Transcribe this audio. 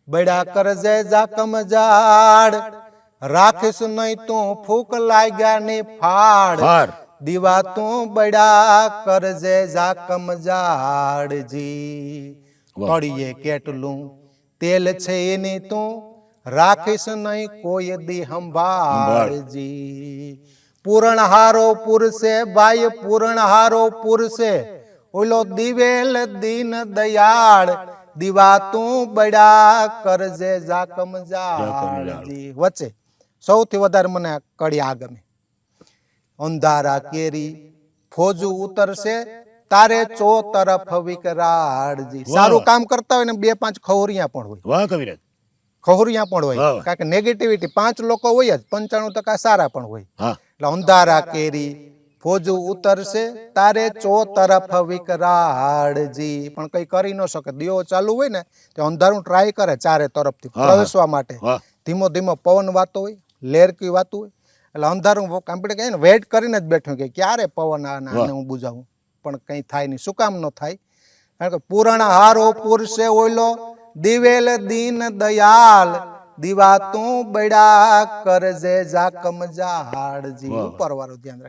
બડા કરજે જાકમ જાડ, રાખીશ નહીં તું ફૂક લાગ્યા ની ફાડ, દીવા તું બડા કરજે જાકમ જાડજી, તળિયે કેટલું તેલ છે એની તું રાખીશ નહીં કોઈ દી સંભાળજી, પૂરણ હારો પુરસે ભાઈ પૂરણ હારો પુરસે, ઓલો દિવેલ દીન દયાળ, દીવા તું બડા કરજે જાકમ જાળજી. વચ્ચે સૌથી વધારે મને કડી આ ગમે, અંધારા કેરી ફોજુ ઉતરશે તારે ચો તરફ વિકરાળજી. સારું કામ કરતા હોય ને 2-5 ખવરિયા પણ હોય. વાહ કવિરાજ, ખવરિયા પણ હોય, કારણ કે નેગેટિવિટી 5 લોકો હોય જ, 95% સારા પણ હોય. એટલે અંધારા કેરી ફોજુ ઉતરશે તારે ચો તરફ વિકરાળજી, પણ કઈ કરી ન શકે. દિયો ચાલુ હોય ને તો અંધારું ટ્રાય કરે ચારે તરફથી પ્રવેશવા માટે, ધીમો ધીમો પવન વાતો હોય, લેરકી વાતું હોય, એટલે અંધારું આપણે કહીએ ને વેઇટ કરીને જ બેઠું કે ક્યારે પવન આને હું બુજાવું, પણ કઈ થાય નહીં. શું કામ ન થાય? કારણ કે પૂરણ હારો પુરશે ઓલો દિવેલ દીન દયાલ, દીવા તું બડા કરજે જાકમ જાળજી. ઉપર વાળું ધ્યાન રાખ.